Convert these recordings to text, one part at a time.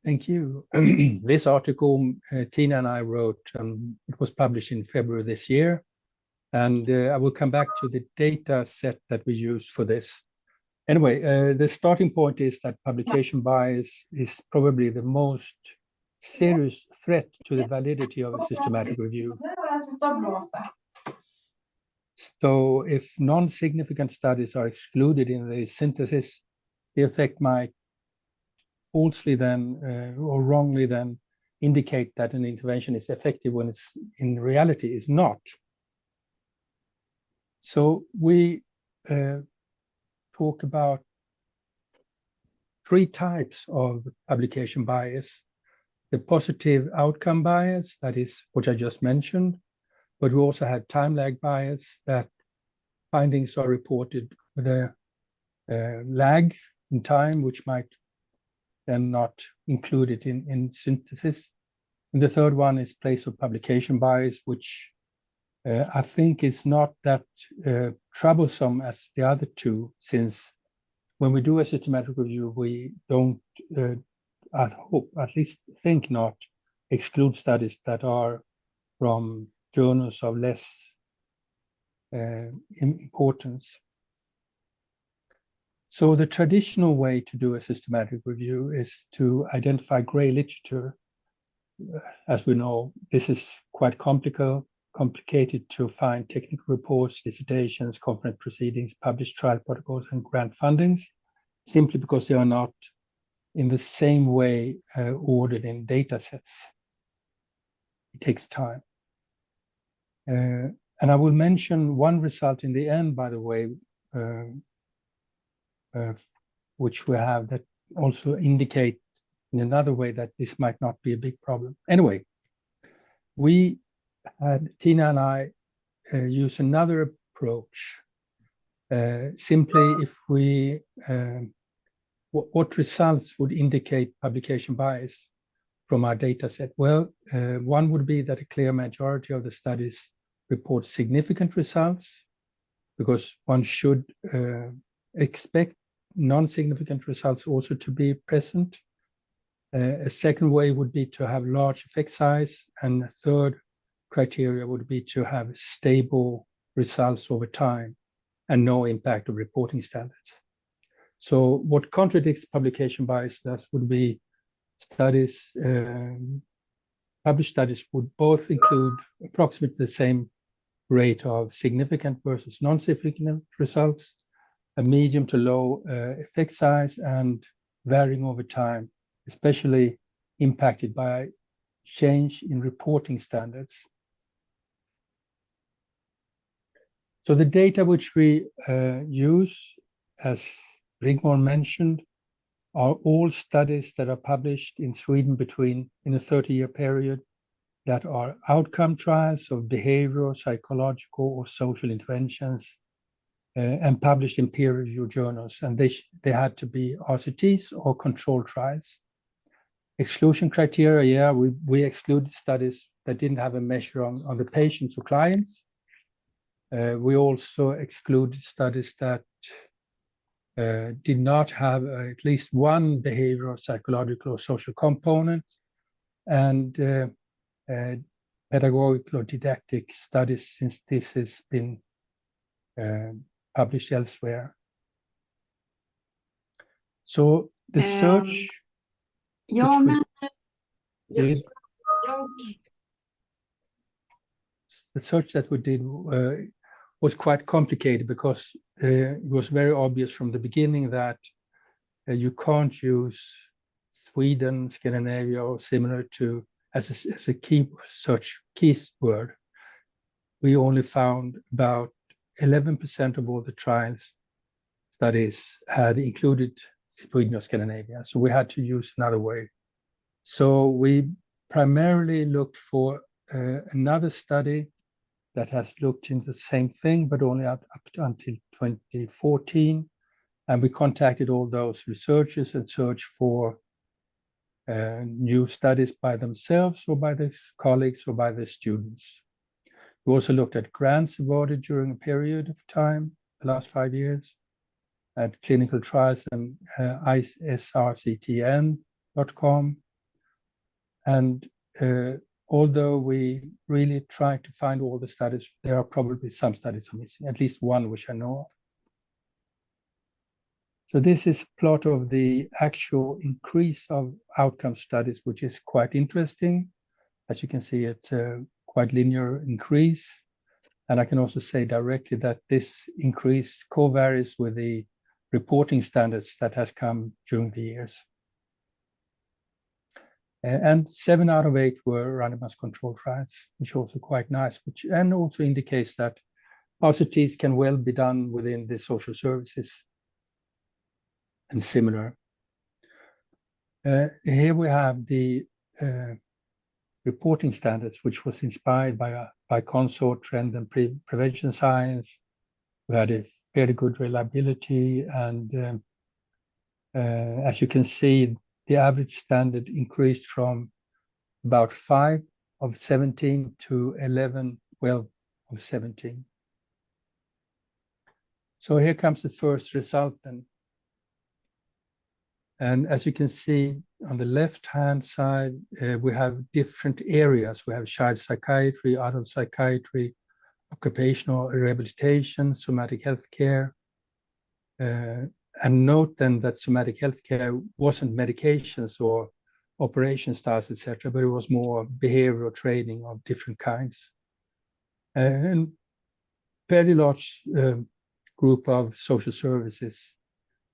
Thank you. This article, Tina and I wrote, it was published in February this year, and I will come back to the data set that we used for this. Anyway, the starting point is that publication bias is probably the most serious threat to the validity of a systematic review. So if non-significant studies are excluded in the synthesis, the effect might falsely then or wrongly then indicate that an intervention is effective when it's in reality is not. So we talk about 3 types of publication bias. The positive outcome bias, that is what I just mentioned, but we also have time lag bias, that findings are reported with a lag in time, which might then not include it in synthesis. And the third one is place of publication bias, which I think is not that troublesome as the other 2, since when we do a systematic review, we don't, I hope, at least think not, exclude studies that are from journals of less importance. So the traditional way to do a systematic review is to identify gray literature. As we know, this is quite complicated to find technical reports, dissertations, conference proceedings, published trial protocols, and grant fundings, simply because they are not in the same way ordered in data sets. It takes time. And I will mention one result in the end, by the way, which we have that also indicate in another way that this might not be a big problem. Anyway, we had, Tina and I, use another approach. Simply, if we, what results would indicate publication bias from our data set? Well, one would be that a clear majority of the studies report significant results, because one should expect non-significant results also to be present. A second way would be to have large effect size, and a third criteria would be to have stable results over time and no impact of reporting standards. So what contradicts publication bias thus would be studies, published studies would both include approximately the same rate of significant versus non-significant results, a medium to low effect size, and varying over time, especially impacted by change in reporting standards. So the data which we use, as Rigmor mentioned, are all studies that are published in Sweden in a 30-year period, that are outcome trials of behavioral, psychological, or social interventions, and published in peer-reviewed journals. And they had to be RCTs or controlled trials. Exclusion criteria, yeah, we excluded studies that didn't have a measure on the patients or clients. We also excluded studies that did not have at least one behavioral, psychological, or social component, and pedagogical or didactic studies, since this has been published elsewhere. So the search the search that we did was quite complicated, because it was very obvious from the beginning that you can't use Sweden, Scandinavia, or similar to as a key search keyword. We only found about 11% of all the trials studies had included Sweden or Scandinavia, so we had to use another way. So we primarily looked for another study that has looked into the same thing, but only up until 2014. And we contacted all those researchers and searched for new studies by themselves or by their colleagues or by their students. We also looked at grants awarded during a period of time, the last 5 years. at clinical trials and isrctn.com. And although we really try to find all the studies, there are probably some studies are missing, at least one which I know of. So this is a plot of the actual increase of outcome studies, which is quite interesting. As you can see, it's a quite linear increase. And I can also say directly that this increase co-varies with the reporting standards that has come during the years. And 7 out of 8 were randomized controlled trials, which is also quite nice, and also indicates that RCTs can well be done within the social services and similar. Here we have the reporting standards, which was inspired by consort, trend, and prevention science. We had a fairly good reliability, and as you can see, the average standard increased from about 5 of 17 to 11, 12 of 17. So here comes the first result then. And as you can see on the left-hand side, we have different areas. We have child psychiatry, adult psychiatry, occupational rehabilitation, somatic healthcare. And note then that somatic healthcare wasn't medications or operation styles, etc., but it was more behavioral training of different kinds. And fairly large group of social services.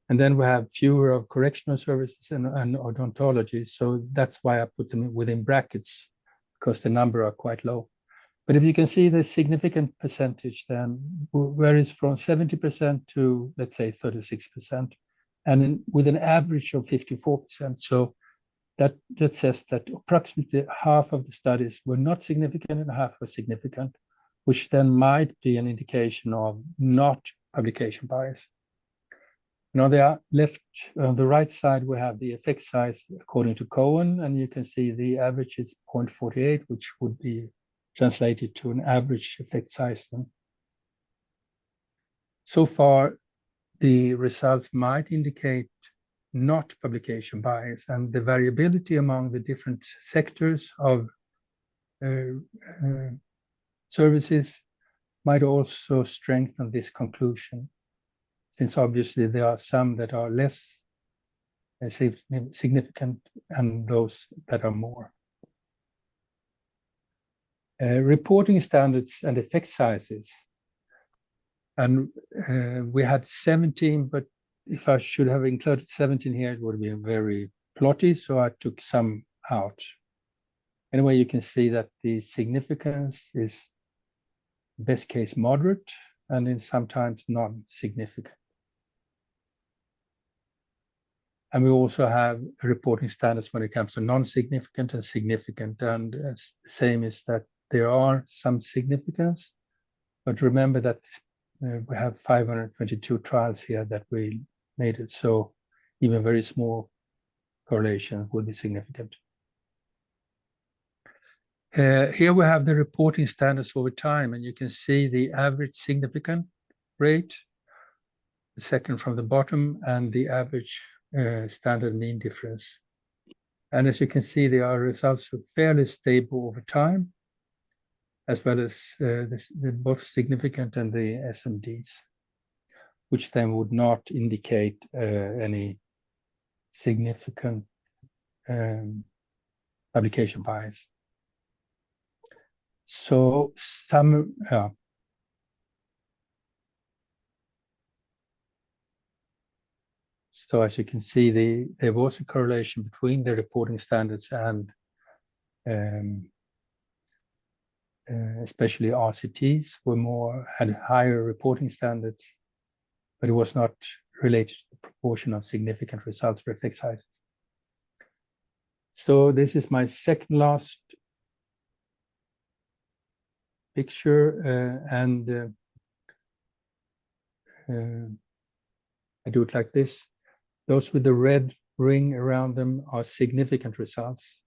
And then we have fewer of correctional services and odontology. So that's why I put them within brackets, because the number are quite low. But if you can see the significant percentage then varies from 70% to, let's say, 36%, and with an average of 54%. So that says that approximately half of the studies were not significant and half were significant, which then might be an indication of not publication bias. Now, on the right side, we have the effect size according to Cohen, and you can see the average is 0.48, which would be translated to an average effect size then. So far, the results might indicate not publication bias, and the variability among the different sectors of services might also strengthen this conclusion, since obviously there are some that are less significant and those that are more. Reporting standards and effect sizes. And we had 17, but if I should have included 17 here, it would have been very plotty, so I took some out. Anyway, you can see that the significance is best case moderate and in sometimes non-significant. And we also have reporting standards when it comes to non-significant and significant. And the same is that there are some significance, but remember that we have 522 trials here that we made it. So even very small correlation will be significant. Here we have the reporting standards over time, and you can see the average significant rate, the second from the bottom, and the average standard mean difference. And as you can see, there are results fairly stable over time, as well as both significant and the SMDs, which then would not indicate any significant publication bias. So some, so as you can see, there was a correlation between the reporting standards and especially RCTs had higher reporting standards, but it was not related to the proportion of significant results for effect sizes. So this is my second last picture, and I do it like this. Those with the red ring around them are significant results.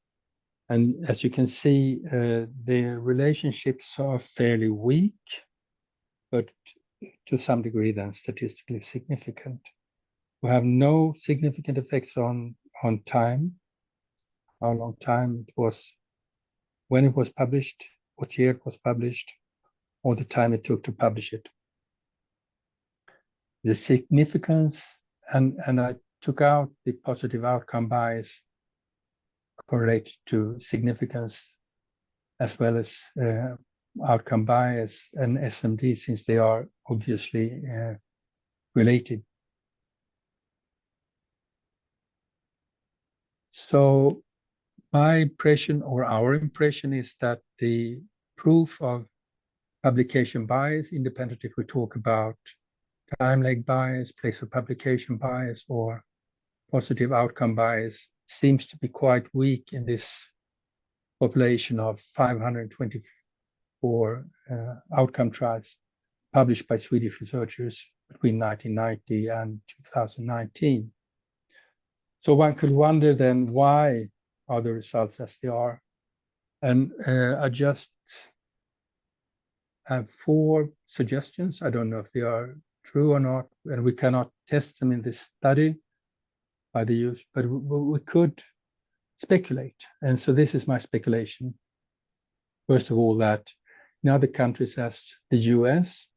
And as you can see, the relationships are fairly weak, but to some degree then statistically significant. we have no significant effects on time, how long time it was, when it was published, what year it was published, or the time it took to publish it. The significance, and I took out the positive outcome bias correlated to significance, as well as outcome bias and SMD, since they are obviously related. So my impression, or our impression, is that the proof of publication bias, independent if we talk about time lag bias, place of publication bias, or positive outcome bias, seems to be quite weak in this population of 524 outcome trials published by Swedish researchers between 1990 and 2019. So one could wonder then, why are the results as they are? And I just have 4 suggestions. I don't know if they are true or not, and we cannot test them in this study by the use, but we could speculate. And so this is my speculation. First of all, that in other countries as the US,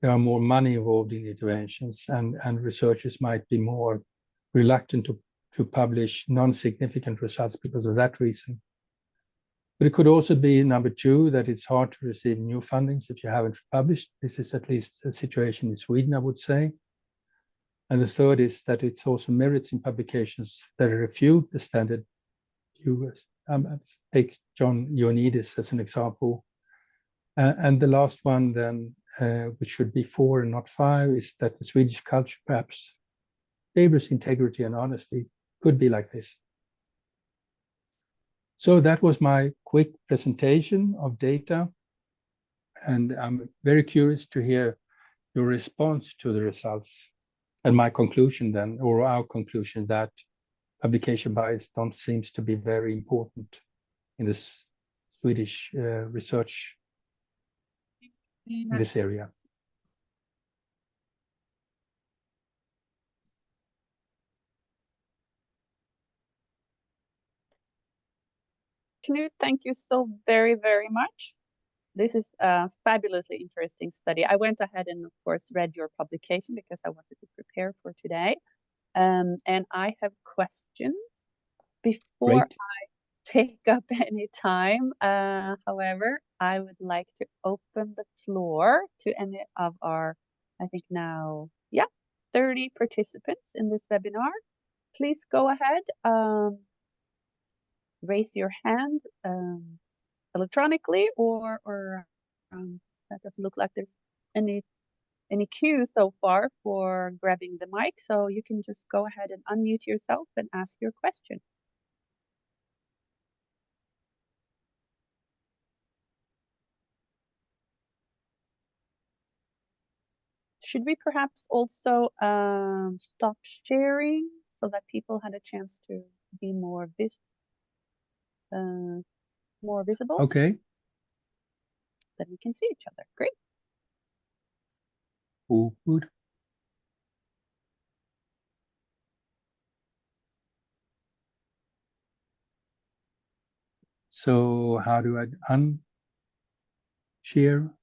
there are more money involved in interventions, and researchers might be more reluctant to publish non-significant results because of that reason. But it could also be, number 2, that it's hard to receive new fundings if you haven't published. This is at least a situation in Sweden, I would say. And the third is that it's also merits in publications that refute the standard viewers. Take John Ioannidis as an example. And the last one then, which should be 4 and not 5, is that the Swedish culture perhaps favors integrity and honesty. Could be like this. So that was my quick presentation of data. And I'm very curious to hear your response to the results. And my conclusion then, or our conclusion, that publication bias seems to be very important in this Swedish research in this area. Knut, thank you so very, very much. This is a fabulously interesting study. I went ahead and, of course, read your publication because I wanted to prepare for today. And I have questions before I take up any time. However, I would like to open the floor to any of our, I think now, 30 participants in this webinar. Please go ahead. Raise your hand electronically, or that doesn't look like there's any queue so far for grabbing the mic, so you can just go ahead and unmute yourself and ask your question. Should we perhaps also stop sharing so that people had a chance to be more visible? Okay. Then we can see each other. Great. Oh, good. So how do I unshare?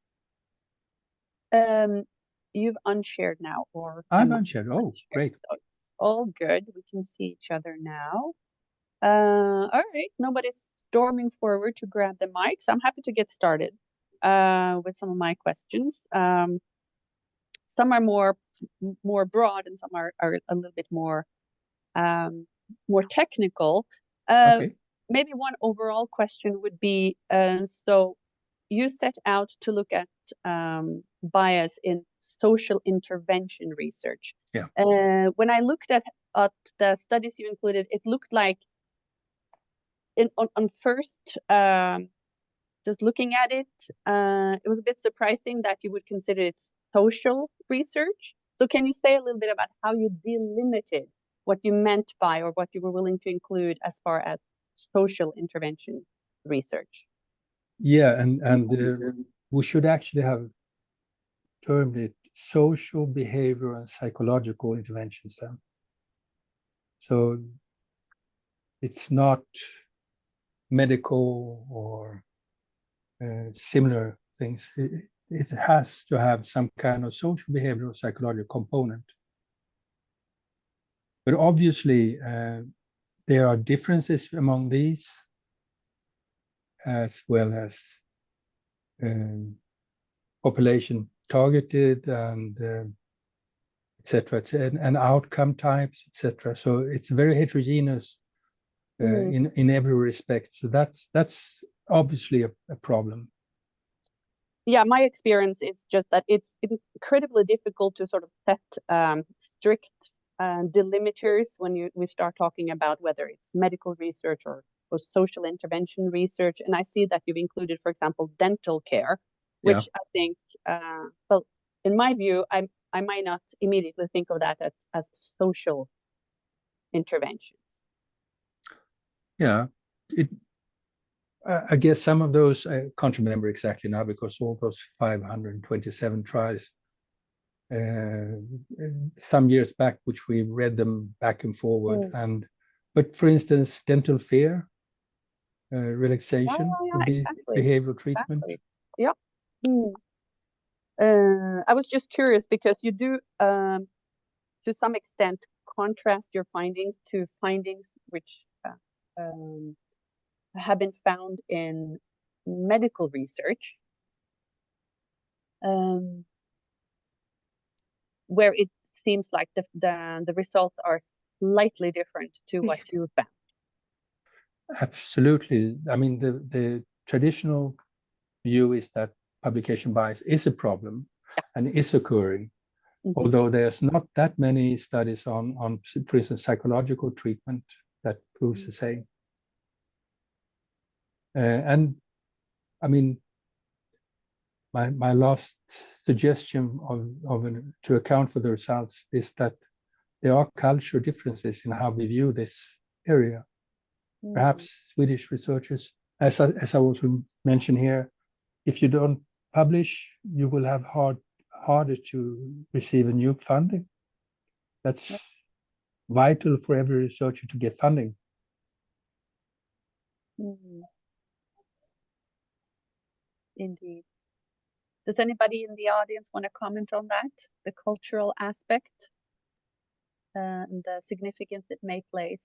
You've unshared now, or I'm unshared. Oh, great. So it's all good. We can see each other now. All right. Nobody's storming forward to grab the mic, so I'm happy to get started with some of my questions. Some are more broad, and some are a little bit more technical. Okay. Maybe one overall question would be, so you set out to look at bias in social intervention research. Yeah. When I looked at the studies you included, it looked like on first just looking at it, it was a bit surprising that you would consider it social research. So can you say a little bit about how you delimited what you meant by, or what you were willing to include as far as social intervention research? Yeah, and we should actually have termed it social, behavioral, and psychological interventions then. So it's not medical or similar things. It has to have some kind of social, behavioral, psychological component. But obviously, there are differences among these, as well as population targeted and etc., and outcome types, etc. So it's very heterogeneous in every respect. So that's obviously a problem. Yeah, my experience is just that it's incredibly difficult to sort of set strict delimiters when we start talking about whether it's medical research or social intervention research. And I see that you've included, for example, dental care, which I think, well, in my view, I might not immediately think of that as social interventions. Yeah, I guess some of those, I can't remember exactly now because all those 527 trials, some years back, which we read them back and forward. But for instance, dental fear, relaxation would be behavioral treatment. Exactly. Yeah. I was just curious because you do, to some extent, contrast your findings to findings which have been found in medical research, where it seems like the results are slightly different to what you found. Absolutely. I mean, the traditional view is that publication bias is a problem and is occurring, although there's not that many studies on, for instance, psychological treatment that proves the same. And I mean, my last suggestion to account for the results is that there are cultural differences in how we view this area. Perhaps Swedish researchers, as I also mentioned here, if you don't publish, you will have harder to receive a new funding. That's vital for every researcher to get funding. Indeed. Does anybody in the audience want to comment on that? The cultural aspect and the significance it may place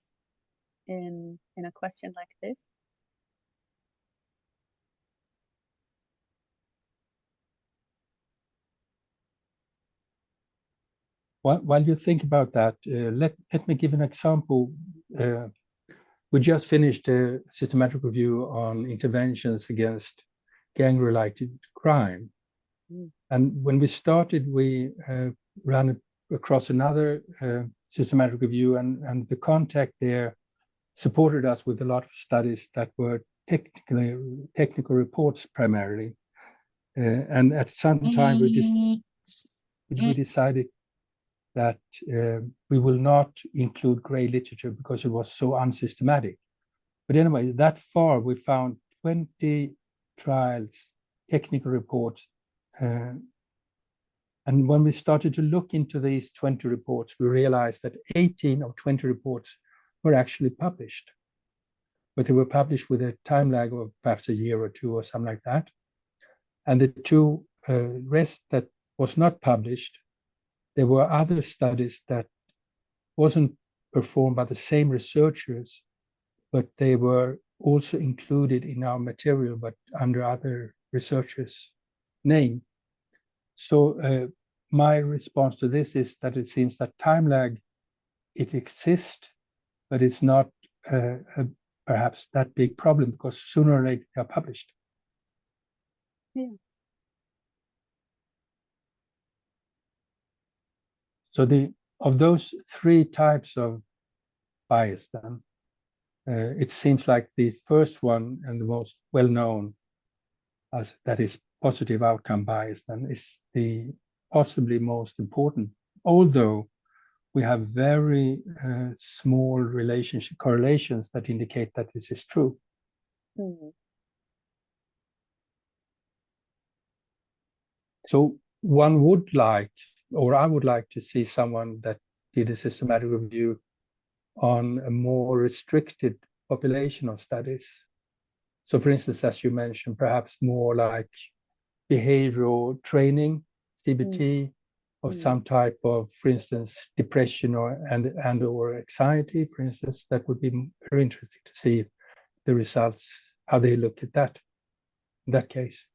in a question like this? While you think about that, let me give an example. We just finished a systematic review on interventions against gang-related crime. And when we started, we ran across another systematic review, and the contact there supported us with a lot of studies that were technical reports primarily. And at some time, we decided that we will not include gray literature because it was so unsystematic. But anyway, that far we found 20 trials, technical reports. And when we started to look into these 20 reports, we realized that 18 of 20 reports were actually published. But they were published with a time lag of perhaps a year or two or something like that. And the two rest that was not published, there were other studies that wasn't performed by the same researchers, but they were also included in our material, but under other researchers' name. So my response to this is that it seems that time lag, it exists, but it's not perhaps that big problem because sooner or later they are published. Yeah. So of those three types of bias, then it seems like the first one and the most well-known, as that is positive outcome bias, then is the possibly most important, although we have very small correlations that indicate that this is true. So one would like, or I would like to see someone that did a systematic review on a more restricted population of studies. So for instance, as you mentioned, perhaps more like behavioral training, CBT, of some type of, for instance, depression or anxiety, for instance. That would be very interesting to see the results, how they look at that in that case.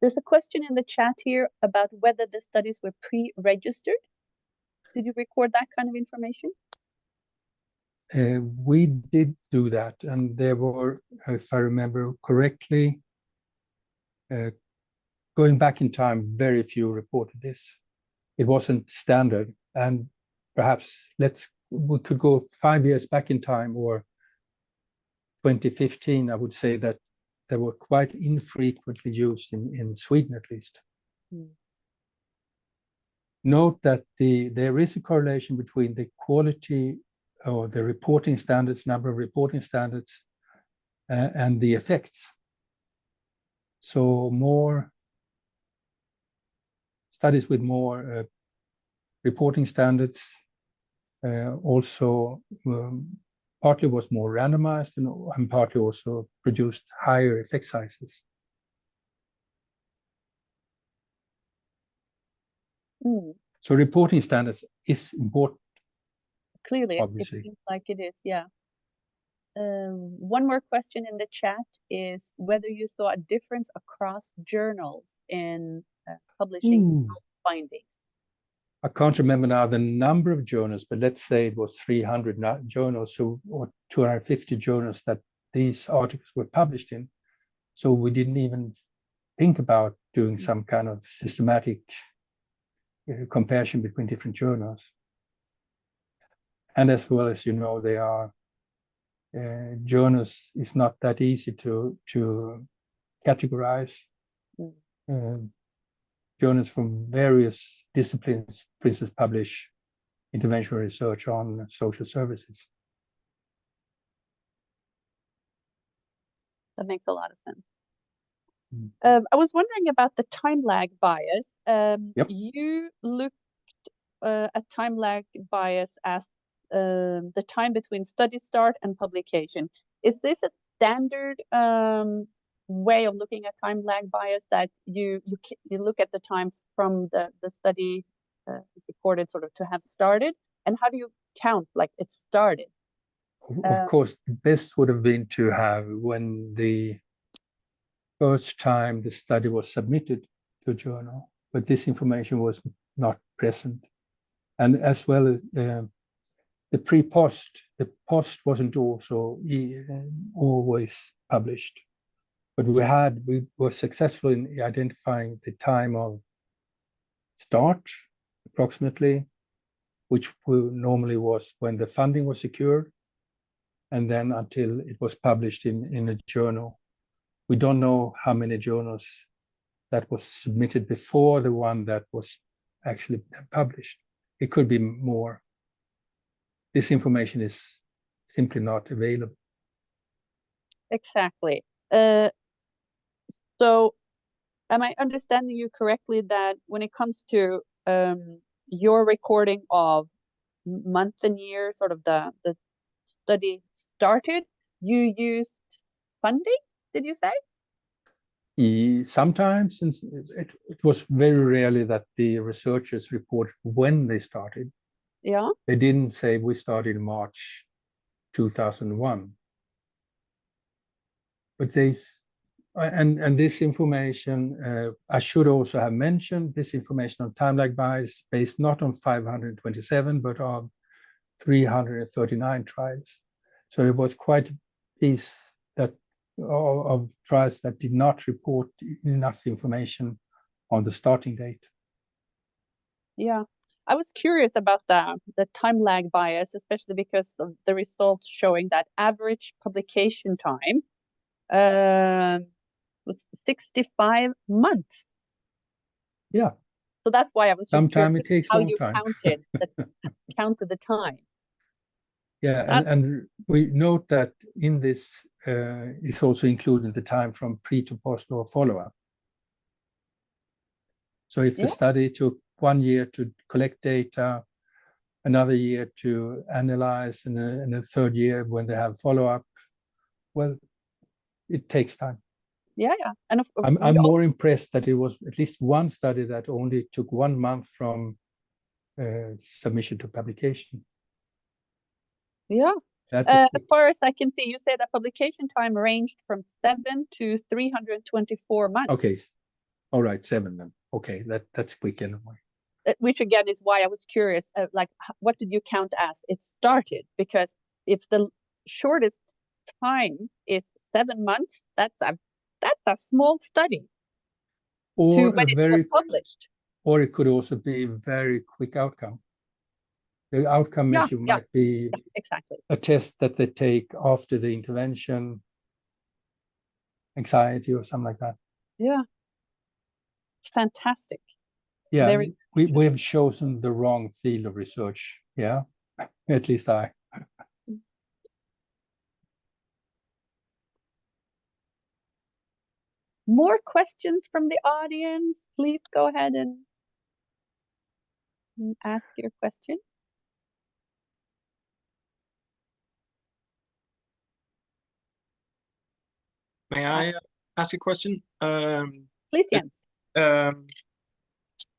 There's a question in the chat here about whether the studies were pre-registered. Did you record that kind of information? We did do that, and there were, if I remember correctly, going back in time, very few reported this. It wasn't standard, and perhaps we could go 5 years back in time, or 2015. I would say that they were quite infrequently used in Sweden, at least. Note that there is a correlation between the quality or the reporting standards, number of reporting standards, and the effects. So more studies with more reporting standards also partly was more randomized and partly also produced higher effect sizes. So reporting standards is important. Clearly, obviously. It seems like it is, yeah. One more question in the chat is whether you saw a difference across journals in publishing findings. I can't remember now the number of journals, but let's say it was 300 journals, or 250 journals that these articles were published in. So we didn't even think about doing some kind of systematic comparison between different journals. And as well as you know, they are journals is not that easy to categorize. Journals from various disciplines, for instance, publish interventional research on social services. That makes a lot of sense. I was wondering about the time lag bias. Yep. You looked at time lag bias as the time between study start and publication. Is this a standard way of looking at time lag bias, that you look at the time from the study reported sort of to have started, and how do you count like it started? Of course, the best would have been to have when the first time the study was submitted to a journal, but this information was not present. And as well, the pre-post, the post wasn't also always published. But we were successful in identifying the time of start, approximately, which normally was when the funding was secured, and then until it was published in a journal. We don't know how many journals that was submitted before the one that was actually published. It could be more. This information is simply not available. Exactly. So am I understanding you correctly that when it comes to your recording of month and year, sort of the study started, you used funding, did you say? Sometimes, it was very rarely that the researchers reported when they started. Yeah. They didn't say we started in March 2001. But and this information, I should also have mentioned this information on time lag bias based not on 527, but on 339 trials. So it was quite a piece of trials that did not report enough information on the starting date. Yeah, I was curious about the time lag bias, especially because of the results showing that average publication time was 65 months. Yeah. So that's why I was just Sometimes curious it takes how long you time. counted the time. Yeah, and we note that in this is also included the time from pre to post or follow-up. So if the study took 1 year to collect data, another year to analyze, and a third year when they have follow-up, well, it takes time. Yeah. And I'm more impressed that it was at least one study that only took 1 month from submission to publication. Yeah. As far as I can see, you say that publication time ranged from 7 to 324 months. Okay. All right, 7 then. Okay, that's quick anyway. Which again is why I was curious, like, what did you count as it started? Because if the shortest time is 7 months, that's a small study. Or when it was published. Or it could also be very quick outcome. The outcome measure might be exactly a test that they take after the intervention, anxiety or something like that. Yeah. Fantastic. Yeah, we have chosen the wrong field of research. Yeah, at least I. More questions from the audience? Please go ahead and ask your question. May I ask a question? Please, Jens.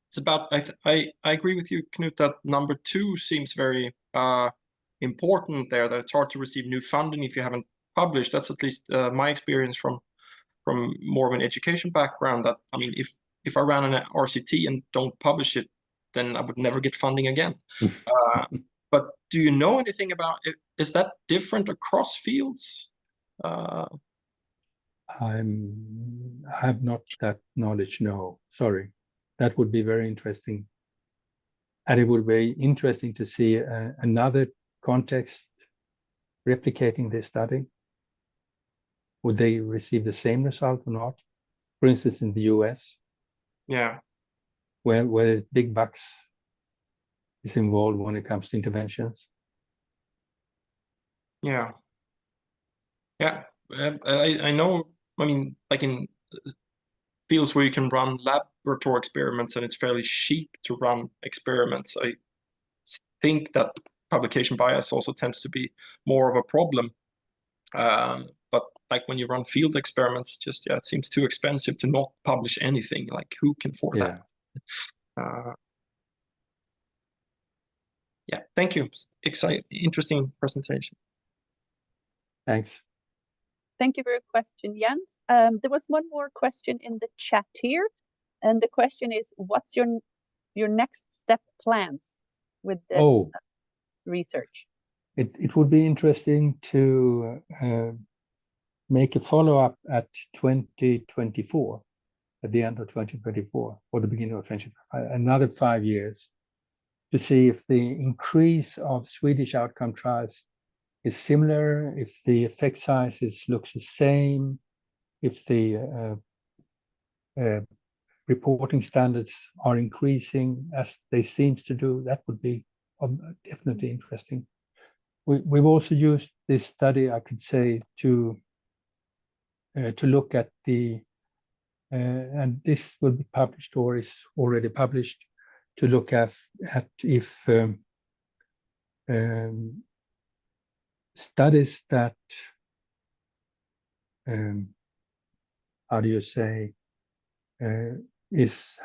It's about, I agree with you, Knut, that number 2 seems very important there, that it's hard to receive new funding if you haven't published. That's at least my experience from more of an education background, that, I mean, if I ran an RCT and don't publish it, then I would never get funding again. But do you know anything about it? Is that different across fields? I have not that knowledge, no, sorry. That would be very interesting. And it would be interesting to see another context replicating this study. Would they receive the same result or not? For instance, in the US, where big bucks is involved when it comes to interventions. I know, I mean, like in fields where you can run laboratory experiments and it's fairly cheap to run experiments, I think that publication bias also tends to be more of a problem. But like when you run field experiments, just it seems too expensive to not publish anything. Like, who can afford that? Thank you. Exciting, interesting presentation. Thanks. Thank you for your question, Jens. There was one more question in the chat here, and the question is, what's your next step plans with this research? It would be interesting to make a follow-up at 2024, at the end of 2024 or the beginning of 2025, another 5 years, to see if the increase of Swedish outcome trials is similar, if the effect sizes looks the same, if the reporting standards are increasing as they seem to do. That would be definitely interesting. We've also used this study, I could say, to look at the, and this will be published or is already published, to look at if studies that, how do you say, is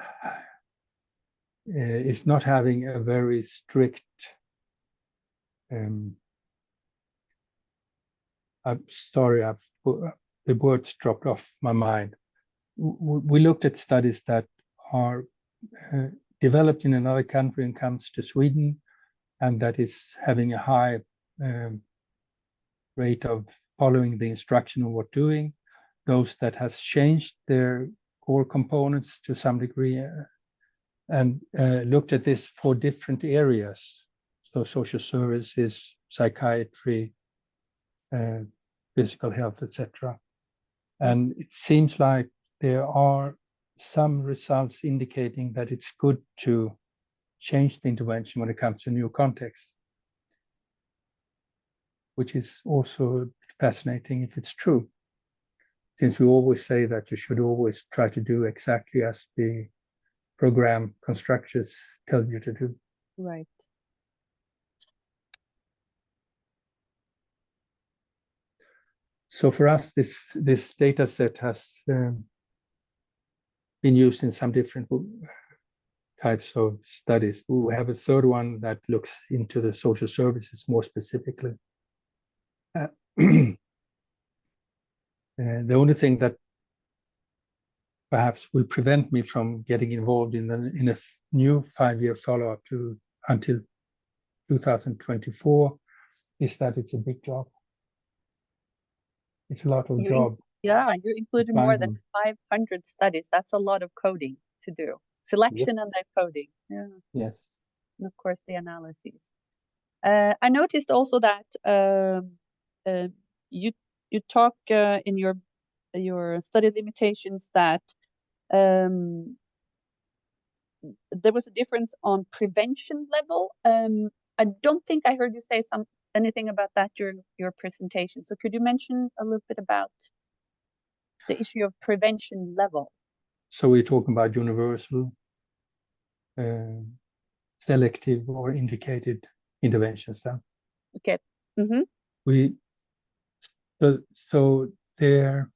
not having a very strict, I'm sorry, the words dropped off my mind. We looked at studies that are developed in another country and comes to Sweden, and that is having a high rate of following the instruction of what doing, those that has changed their core components to some degree, and looked at this for different areas, so social services, psychiatry, physical health, etc. And it seems like there are some results indicating that it's good to change the intervention when it comes to new contexts, which is also fascinating if it's true, since we always say that you should always try to do exactly as the program constructors tell you to do. Right. So for us, this data set has been used in some different types of studies. We have a third one that looks into the social services more specifically. The only thing that perhaps will prevent me from getting involved in a new 5-year follow-up until 2024 is that it's a big job. It's a lot of job. Yeah, you included Find more than them. 500 studies. That's a lot of coding to do. Selection and then coding. Yeah. Yes. And of course, the analyses. I noticed also that you talk in your study limitations that there was a difference on prevention level. I don't think I heard you say anything about that during your presentation. So could you mention a little bit about the issue of prevention level? So we're talking about universal, selective or indicated interventions then. Okay. Mm-hmm. So there,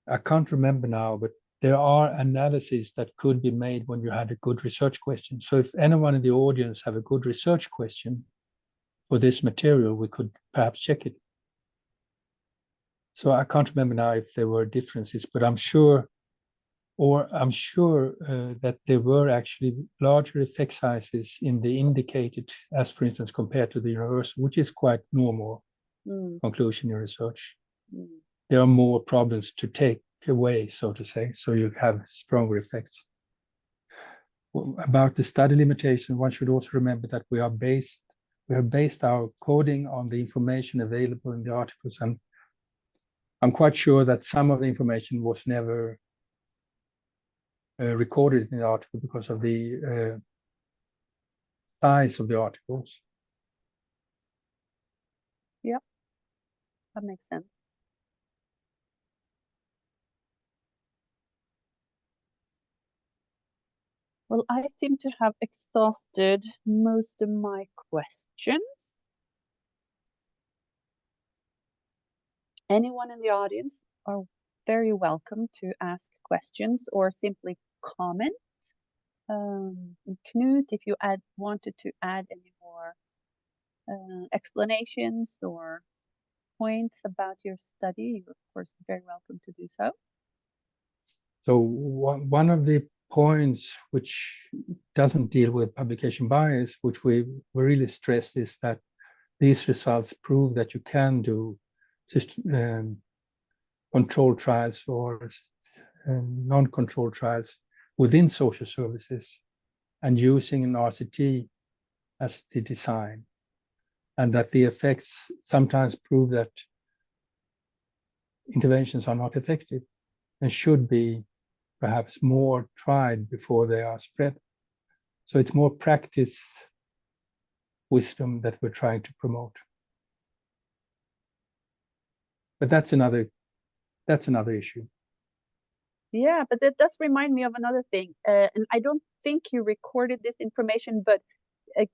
I can't remember now, but there are analyses that could be made when you had a good research question. So if anyone in the audience have a good research question for this material, we could perhaps check it. So I can't remember now if there were differences, but I'm sure that there were actually larger effect sizes in the indicated, as for instance, compared to the universal, which is quite normal conclusion in research. There are more problems to take away, so to say, so you have stronger effects. About the study limitation, one should also remember that we have based our coding on the information available in the articles, and I'm quite sure that some of the information was never recorded in the article because of the size of the articles. Yeah, that makes sense. Well, I seem to have exhausted most of my questions. Anyone in the audience are very welcome to ask questions or simply comment. Knut, if you wanted to add any more explanations or points about your study, you're of course very welcome to do so. So one of the points which doesn't deal with publication bias, which we really stressed, is that these results prove that you can do controlled trials or non-controlled trials within social services and using an RCT as the design, and that the effects sometimes prove that interventions are not effective and should be perhaps more tried before they are spread. So it's more practice wisdom that we're trying to promote. But that's another issue. Yeah, but that does remind me of another thing. And I don't think you recorded this information, but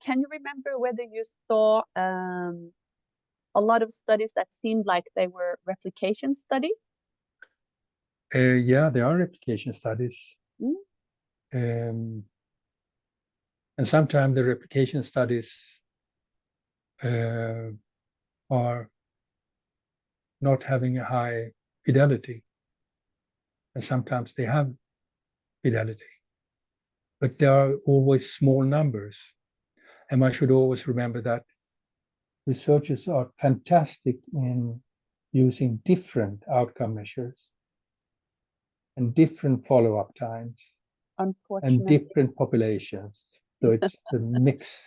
can you remember whether you saw a lot of studies that seemed like they were replication studies? Yeah, there are replication studies. And sometimes the replication studies are not having a high fidelity. And sometimes they have fidelity. But there are always small numbers. And one should always remember that researchers are fantastic in using different outcome measures and different follow-up times and different populations. So it's the mix,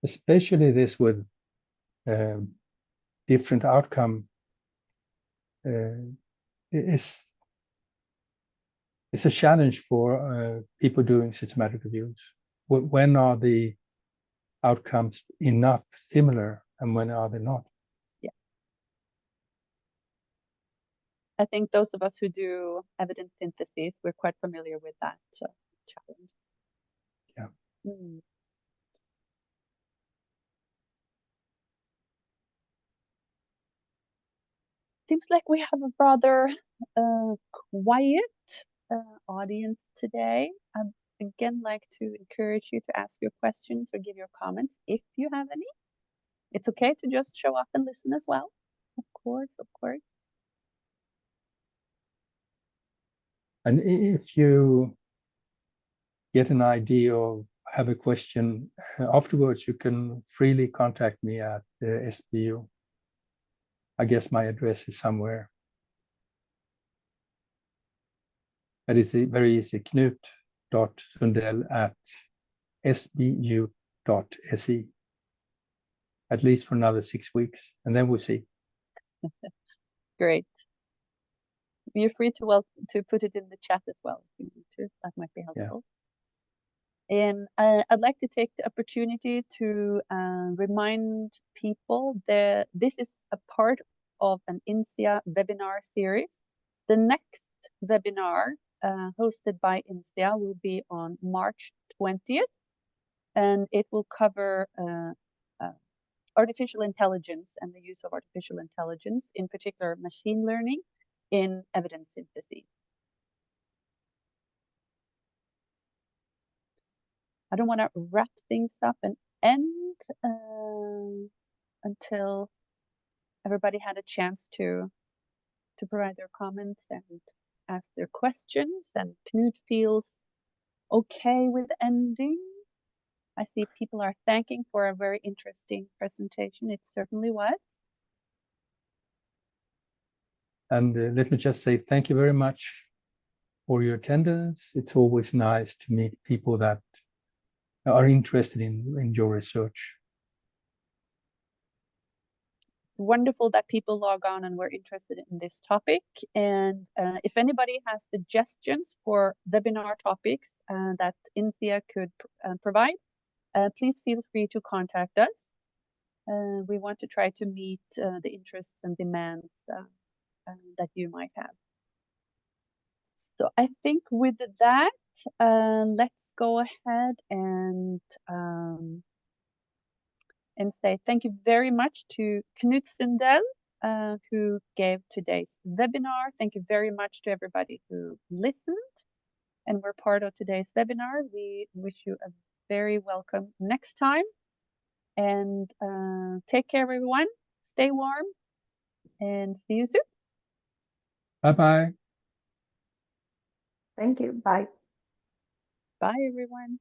especially this with different outcome it's a challenge for people doing systematic reviews. When are the outcomes enough similar and when are they not? Yeah. I think those of us who do evidence synthesis, we're quite familiar with that challenge. Yeah. Mm. Seems like we have a rather quiet audience today. I'd again like to encourage you to ask your questions or give your comments if you have any. It's okay to just show up and listen as well. Of course, of course. And if you get an idea or have a question afterwards, you can freely contact me at SBU. I guess my address is somewhere. That is very easy, knut.sundell@sbu.se. At least for another 6 weeks, and then we'll see. Great. You're free to put it in the chat as well if you need to. That might be helpful. Yeah. And I'd like to take the opportunity to remind people that this is a part of an INSIA webinar series. The next webinar hosted by INSIA will be on March 20th, and it will cover artificial intelligence and the use of artificial intelligence, in particular machine learning, in evidence synthesis. I don't want to wrap things up and end until everybody had a chance to provide their comments and ask their questions, and Knut feels okay with ending. I see people are thanking for a very interesting presentation. It certainly was. And let me just say thank you very much for your attendance. It's always nice to meet people that are interested in your research. It's wonderful that people log on and were interested in this topic. And if anybody has suggestions for webinar topics that INSIA could provide, please feel free to contact us. We want to try to meet the interests and demands that you might have. So I think with that, let's go ahead and say thank you very much to Knut Sundell, who gave today's webinar. Thank you very much to everybody who listened and were part of today's webinar. We wish you a very welcome next time. And take care, everyone. Stay warm and see you soon. Bye-bye. Thank you. Bye. Bye, everyone.